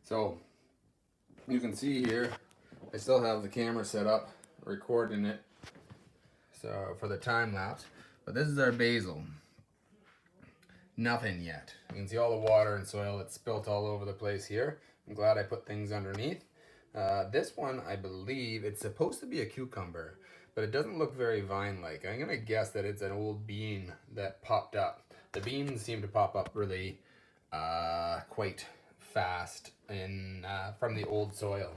So you can see here, I still have the camera set up, recording it, so for the time lapse. But this is our basil. Nothing yet. You can see all the water and soil that's spilt all over the place here. I'm glad I put things underneath. This one, I believe, it's supposed to be a cucumber, but it doesn't look very vine-like. I'm gonna guess that it's an old bean that popped up. The beans seem to pop up really quite fast from the old soil.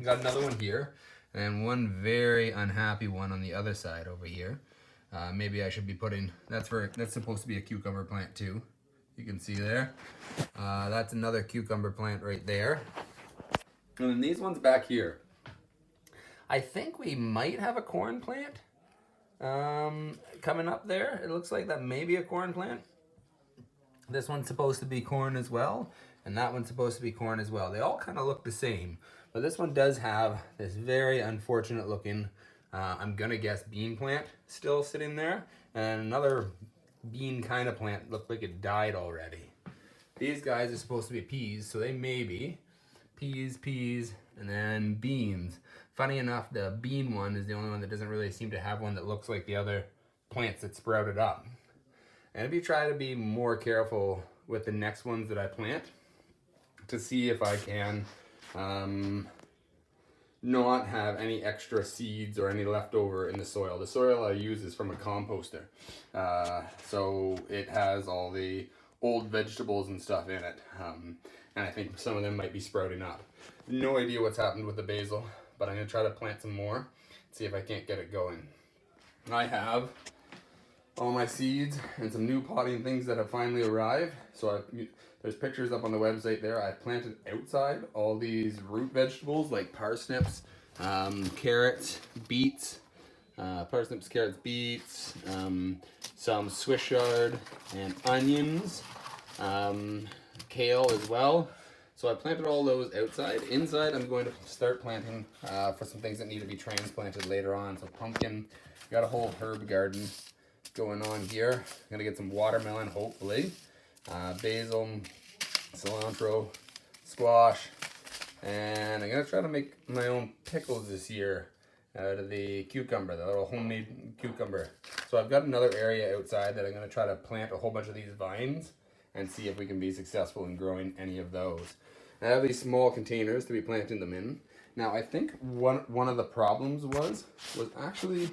Got another one here, and one very unhappy one on the other side over here. Maybe I should be putting, that's supposed to be a cucumber plant too. You can see there. That's another cucumber plant right there. And then these ones back here. I think we might have a corn plant coming up there. It looks like that may be a corn plant. This one's supposed to be corn as well, and that one's supposed to be corn as well. They all kind of look the same, but this one does have this very unfortunate looking, I'm gonna guess bean plant still sitting there, and another bean kind of plant looked like it died already. These guys are supposed to be peas, so they may be peas, and then beans. Funny enough, the bean one is the only one that doesn't really seem to have one that looks like the other plants that sprouted up. And if you try to be more careful with the next ones that I plant to see if I can not have any extra seeds or any leftover in the soil. The soil I use is from a composter. So it has all the old vegetables and stuff in it. And I think some of them might be sprouting up. No idea what's happened with the basil, but I'm gonna try to plant some more, see if I can't get it going. I have all my seeds and some new potting things that have finally arrived. So there's pictures up on the website there. I've planted outside all these root vegetables like parsnips, carrots, beets, parsnips, carrots, beets, some Swiss chard and onions, kale as well. So I planted all those outside. Inside I'm going to start planting for some things that need to be transplanted later on. So pumpkin, got a whole herb garden going on here. I'm gonna get some watermelon, hopefully. Basil, cilantro, squash, and I'm gonna try to make my own pickles this year out of the cucumber, the little homemade cucumber. So I've got another area outside that I'm gonna try to plant a whole bunch of these vines and see if we can be successful in growing any of those. I have these small containers to be planting them in. Now I think one of the problems was actually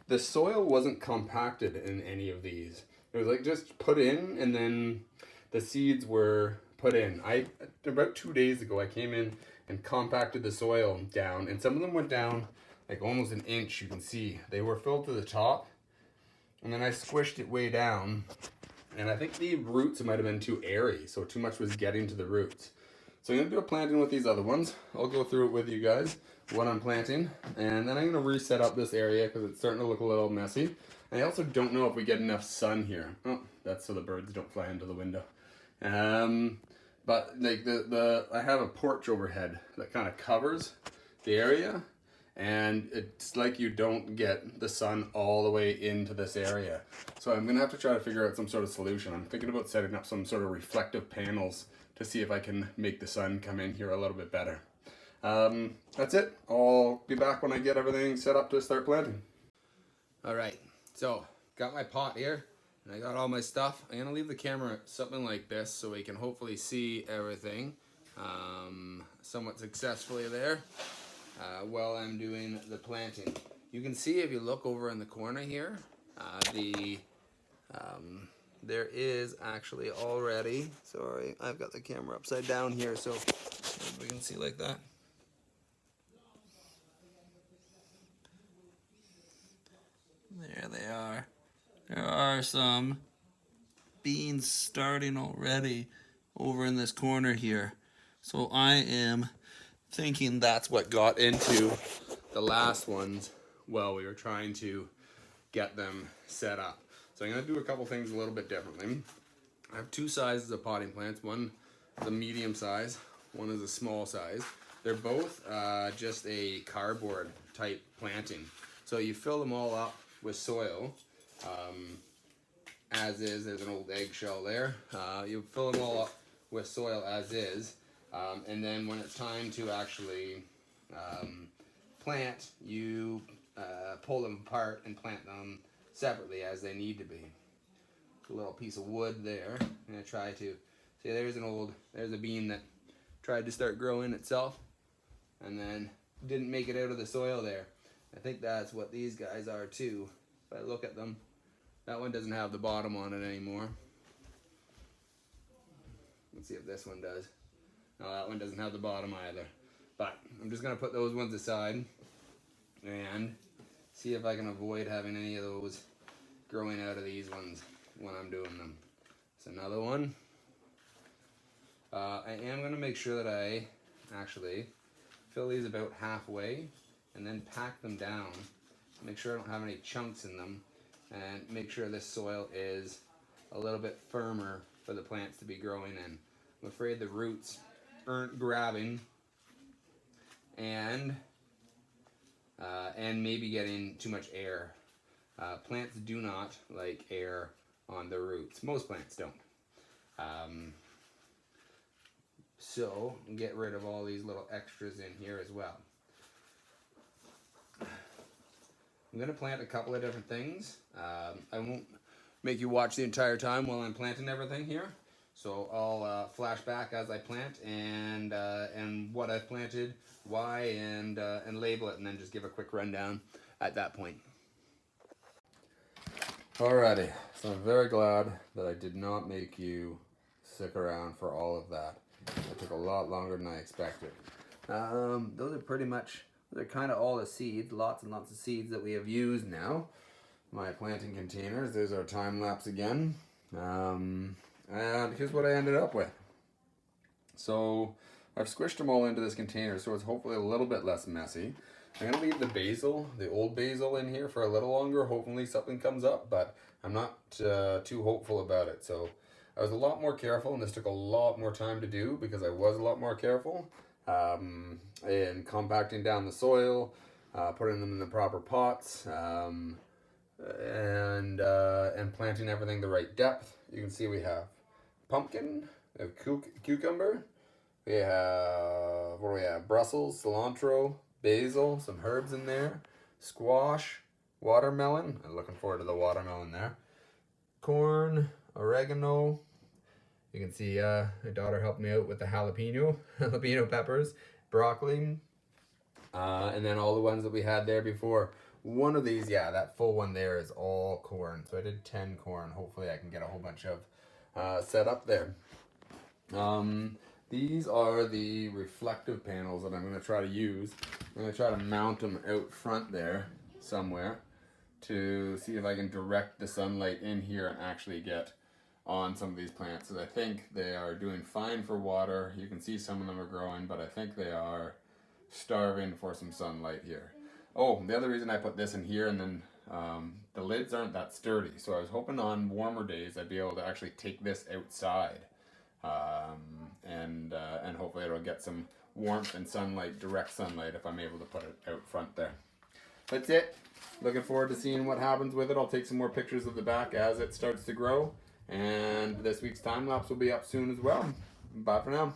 the soil wasn't compacted in any of these. It was like just put in and then the seeds were put in. About 2 days ago I came in and compacted the soil down, and some of them went down like almost an inch. You can see they were filled to the top, and then I squished it way down, and I think the roots might have been too airy, so too much was getting to the roots. So I'm gonna do a planting with these other ones. I'll go through it with you guys, what I'm planting, and then I'm gonna reset up this area because it's starting to look a little messy. I also don't know if we get enough sun here. Oh, that's so the birds don't fly into the window. But like I have a porch overhead that kind of covers the area, and it's like you don't get the sun all the way into this area. So I'm gonna have to try to figure out some sort of solution. I'm thinking about setting up some sort of reflective panels to see if I can make the sun come in here a little bit better. That's it. I'll be back when I get everything set up to start planting. All right, so got my pot here and I got all my stuff. I'm gonna leave the camera something like this so we can hopefully see everything somewhat successfully there while I'm doing the planting. You can see if you look over in the corner here, there is actually already, sorry, I've got the camera upside down here so we can see like that. There they are. There are some beans starting already over in this corner here. So I am thinking that's what got into the last ones while we were trying to get them set up. So I'm going to do a couple things a little bit differently. I have two sizes of potting plants. One is a medium size, one is a small size. They're both just a cardboard type planting. So you fill them all up with soil, as is. There's an old eggshell there. You fill them all up with soil as is, And then when it's time to actually plant, you pull them apart and plant them separately as they need to be. A little piece of wood there. I'm gonna try to see. There's a bean that tried to start growing itself, and then didn't make it out of the soil there. I think that's what these guys are too. If I look at them, that one doesn't have the bottom on it anymore. Let's see if this one does. No, that one doesn't have the bottom either. But I'm just gonna put those ones aside and see if I can avoid having any of those growing out of these ones when I'm doing them. It's another one. I am gonna make sure that I actually fill these about halfway and then pack them down. Make sure I don't have any chunks in them, and make sure this soil is a little bit firmer for the plants to be growing in. I'm afraid the roots aren't grabbing and maybe getting too much air. Plants do not like air on the roots. Most plants don't. So get rid of all these little extras in here as well. I'm going to plant a couple of different things. I won't make you watch the entire time while I'm planting everything here. So I'll flash back as I plant and what I've planted, why, and label it, and then just give a quick rundown at that point. Alrighty, so I'm very glad that I did not make you stick around for all of that. It took a lot longer than I expected. Those are pretty much, they're kind of all the seeds, lots and lots of seeds that we have used now. My planting containers, there's our time lapse again. And here's what I ended up with. So I've squished them all into this container, so it's hopefully a little bit less messy. I'm going to leave the basil, the old basil, in here for a little longer. Hopefully something comes up, but I'm not too hopeful about it. So I was a lot more careful, and this took a lot more time to do because I was a lot more careful in compacting down the soil, putting them in the proper pots, and planting everything the right depth. You can see we have pumpkin, we have cucumber, we have, what do we have, Brussels, cilantro, basil, some herbs in there, squash, watermelon, I'm looking forward to the watermelon there, corn, oregano, you can see my daughter helped me out with the jalapeno peppers, broccoli, and then all the ones that we had there before. One of these, yeah, that full one there is all corn. So I did 10 corn. Hopefully I can get a whole bunch of set up there. These are the reflective panels that I'm going to try to use. I'm going to try to mount them out front there somewhere to see if I can direct the sunlight in here and actually get on some of these plants. So I think they are doing fine for water. You can see some of them are growing, but I think they are starving for some sunlight here. Oh, the other reason I put this in here, and then the lids aren't that sturdy, so I was hoping on warmer days I'd be able to actually take this outside, and hopefully it'll get some warmth and sunlight, direct sunlight, if I'm able to put it out front there. That's it. Looking forward to seeing what happens with it. I'll take some more pictures of the back as it starts to grow, and this week's time lapse will be up soon as well. Bye for now.